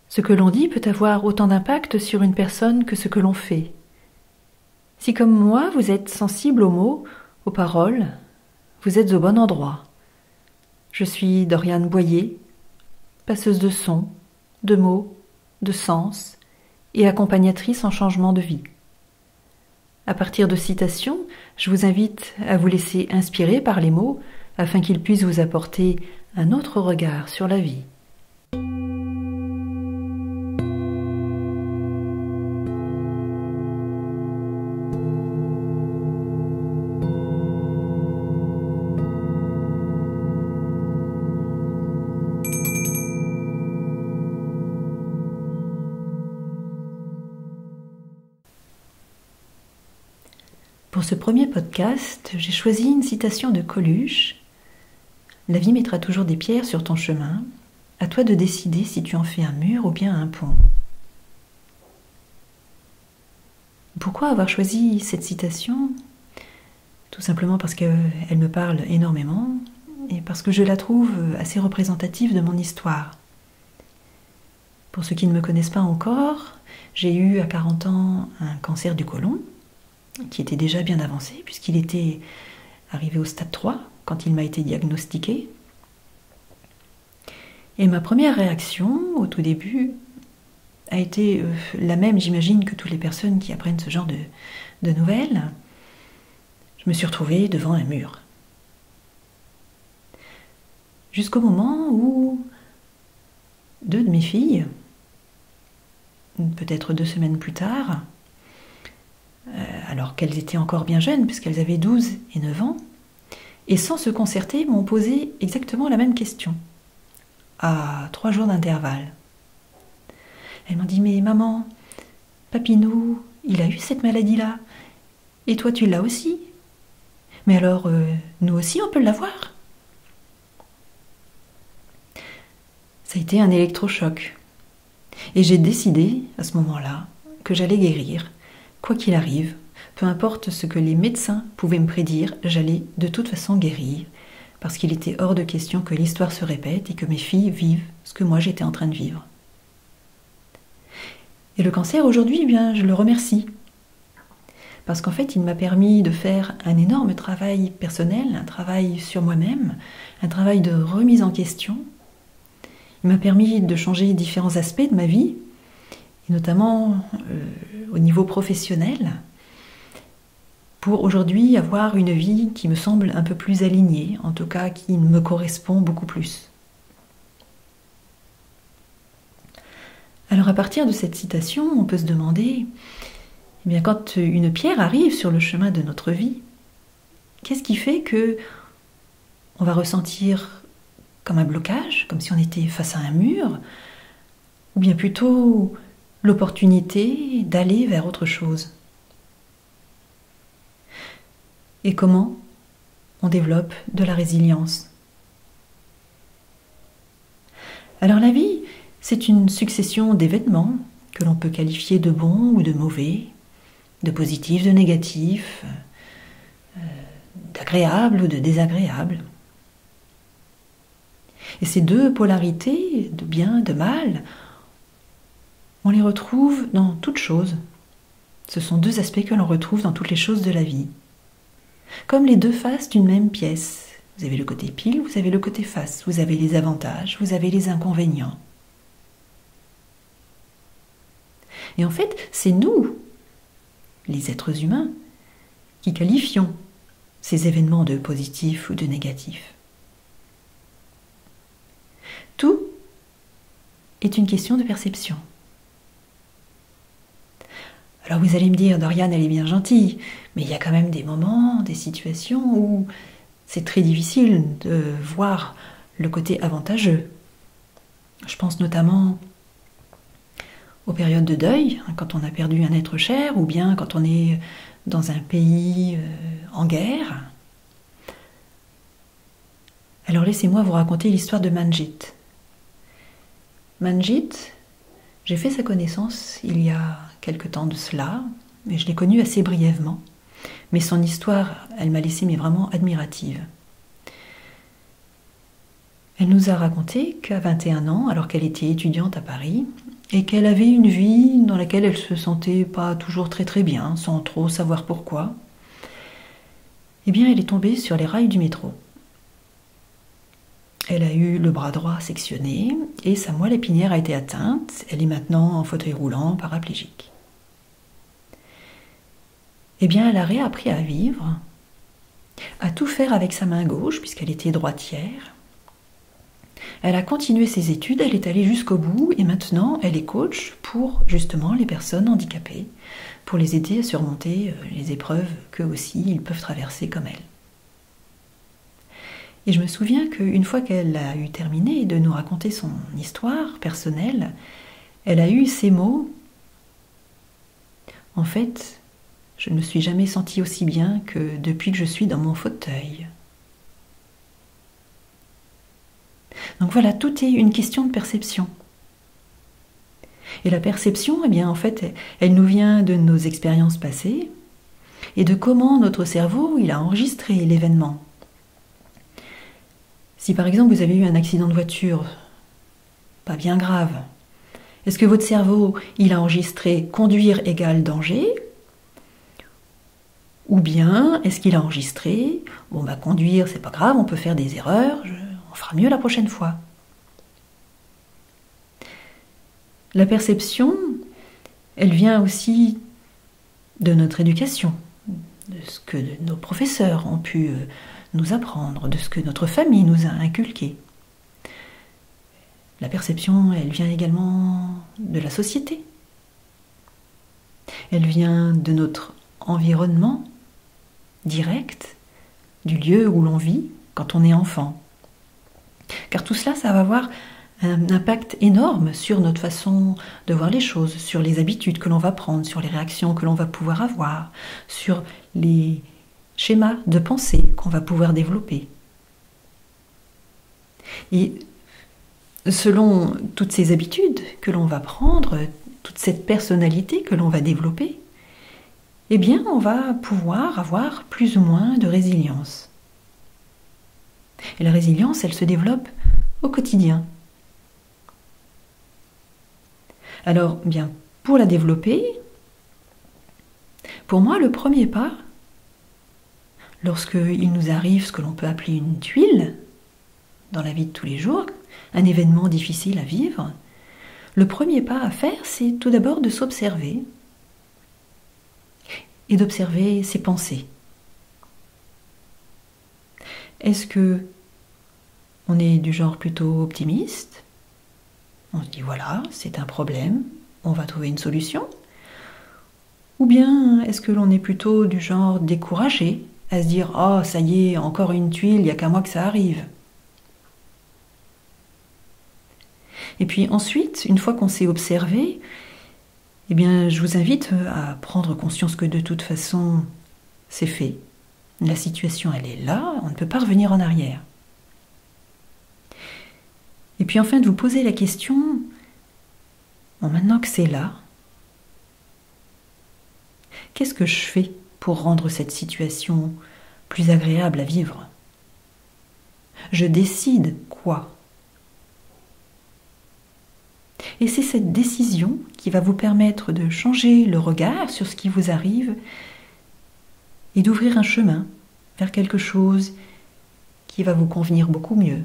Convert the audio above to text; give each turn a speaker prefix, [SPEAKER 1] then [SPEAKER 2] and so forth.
[SPEAKER 1] Ce que l'on dit peut avoir autant d'impact sur une personne que ce que l'on fait. Si comme moi, vous êtes sensible aux mots, aux paroles, vous êtes au bon endroit. Je suis Doriane Boyer, passeuse de sons, de mots, de sens et accompagnatrice en changement de vie. À partir de citations, je vous invite à vous laisser inspirer par les mots afin qu'ils puissent vous apporter un autre regard sur la vie. Pour ce premier podcast, j'ai choisi une citation de Coluche. « La vie mettra toujours des pierres sur ton chemin. À toi de décider si tu en fais un mur ou bien un pont. » Pourquoi avoir choisi cette citation ? Tout simplement parce qu'elle me parle énormément et parce que je la trouve assez représentative de mon histoire. Pour ceux qui ne me connaissent pas encore, j'ai eu à 40 ans un cancer du côlon, qui était déjà bien avancé, puisqu'il était arrivé au stade 3 quand il m'a été diagnostiqué. Et ma première réaction, au tout début, a été la même, j'imagine, que toutes les personnes qui apprennent ce genre de nouvelles. Je me suis retrouvée devant un mur. Jusqu'au moment où 2 de mes filles, peut-être 2 semaines plus tard, alors qu'elles étaient encore bien jeunes, puisqu'elles avaient 12 et 9 ans, et sans se concerter, m'ont posé exactement la même question, à 3 jours d'intervalle. Elles m'ont dit « Mais maman, Papinou, il a eu cette maladie-là, et toi tu l'as aussi. Mais alors, nous aussi on peut l'avoir ?» Ça a été un électrochoc. Et j'ai décidé, à ce moment-là, que j'allais guérir. Quoi qu'il arrive, peu importe ce que les médecins pouvaient me prédire, j'allais de toute façon guérir, parce qu'il était hors de question que l'histoire se répète et que mes filles vivent ce que moi j'étais en train de vivre. Et le cancer aujourd'hui, eh bien, je le remercie, parce qu'en fait, il m'a permis de faire un énorme travail personnel, un travail sur moi-même, un travail de remise en question. Il m'a permis de changer différents aspects de ma vie, et notamment au niveau professionnel, pour aujourd'hui avoir une vie qui me semble un peu plus alignée, en tout cas qui me correspond beaucoup plus. Alors à partir de cette citation, on peut se demander, eh bien, quand une pierre arrive sur le chemin de notre vie, qu'est-ce qui fait que on va ressentir comme un blocage, comme si on était face à un mur, ou bien plutôt l'opportunité d'aller vers autre chose. Et comment on développe de la résilience. Alors la vie, c'est une succession d'événements que l'on peut qualifier de bons ou de mauvais, de positifs, de négatifs, d'agréables ou de désagréables. Et ces 2 polarités, de bien, de mal, on les retrouve dans toutes choses. Ce sont 2 aspects que l'on retrouve dans toutes les choses de la vie. Comme les 2 faces d'une même pièce. Vous avez le côté pile, vous avez le côté face. Vous avez les avantages, vous avez les inconvénients. Et en fait, c'est nous, les êtres humains, qui qualifions ces événements de positifs ou de négatifs. Tout est une question de perception. Alors vous allez me dire, Doriane, elle est bien gentille, mais il y a quand même des moments, des situations où c'est très difficile de voir le côté avantageux. Je pense notamment aux périodes de deuil, quand on a perdu un être cher, ou bien quand on est dans un pays en guerre. Alors laissez-moi vous raconter l'histoire de Manjit. Manjit, j'ai fait sa connaissance il y a quelque temps de cela, mais je l'ai connu assez brièvement. Mais son histoire, elle m'a laissée vraiment admirative. Elle nous a raconté qu'à 21 ans, alors qu'elle était étudiante à Paris, et qu'elle avait une vie dans laquelle elle se sentait pas toujours très très bien, sans trop savoir pourquoi, eh bien elle est tombée sur les rails du métro. Elle a eu le bras droit sectionné et sa moelle épinière a été atteinte. Elle est maintenant en fauteuil roulant, paraplégique. Eh bien, elle a réappris à vivre, à tout faire avec sa main gauche, puisqu'elle était droitière. Elle a continué ses études, elle est allée jusqu'au bout et maintenant elle est coach pour justement les personnes handicapées, pour les aider à surmonter les épreuves qu'eux aussi ils peuvent traverser comme elle. Et je me souviens qu'une fois qu'elle a eu terminé de nous raconter son histoire personnelle, elle a eu ces mots. En fait, je ne me suis jamais sentie aussi bien que depuis que je suis dans mon fauteuil. Donc voilà, tout est une question de perception. Et la perception, eh bien, en fait, elle nous vient de nos expériences passées et de comment notre cerveau il a enregistré l'événement. Si par exemple vous avez eu un accident de voiture, pas bien grave, est-ce que votre cerveau il a enregistré conduire égale danger? Ou bien est-ce qu'il a enregistré conduire c'est pas grave, on peut faire des erreurs, on fera mieux la prochaine fois? La perception, elle vient aussi de notre éducation, de ce que nos professeurs ont pu nous apprendre, de ce que notre famille nous a inculqué. La perception, elle vient également de la société. Elle vient de notre environnement direct, du lieu où l'on vit quand on est enfant. Car tout cela, ça va avoir un impact énorme sur notre façon de voir les choses, sur les habitudes que l'on va prendre, sur les réactions que l'on va pouvoir avoir, sur les schémas de pensée qu'on va pouvoir développer. Et selon toutes ces habitudes que l'on va prendre, toute cette personnalité que l'on va développer, eh bien, on va pouvoir avoir plus ou moins de résilience. Et la résilience, elle se développe au quotidien. Alors, bien, pour la développer, pour moi, le premier pas, lorsqu'il nous arrive ce que l'on peut appeler une tuile dans la vie de tous les jours, un événement difficile à vivre, le premier pas à faire, c'est tout d'abord de s'observer et d'observer ses pensées. Est-ce que on est du genre plutôt optimiste? On se dit voilà, c'est un problème, on va trouver une solution. Ou bien est-ce que l'on est plutôt du genre découragé, à se dire oh ça y est, encore une tuile, il n'y a qu'à moi que ça arrive. Et puis ensuite, une fois qu'on s'est observé, eh bien, je vous invite à prendre conscience que de toute façon, c'est fait. La situation, elle est là, on ne peut pas revenir en arrière. Et puis enfin, de vous poser la question, maintenant que c'est là, qu'est-ce que je fais pour rendre cette situation plus agréable à vivre? Je décide quoi? Et c'est cette décision qui va vous permettre de changer le regard sur ce qui vous arrive et d'ouvrir un chemin vers quelque chose qui va vous convenir beaucoup mieux.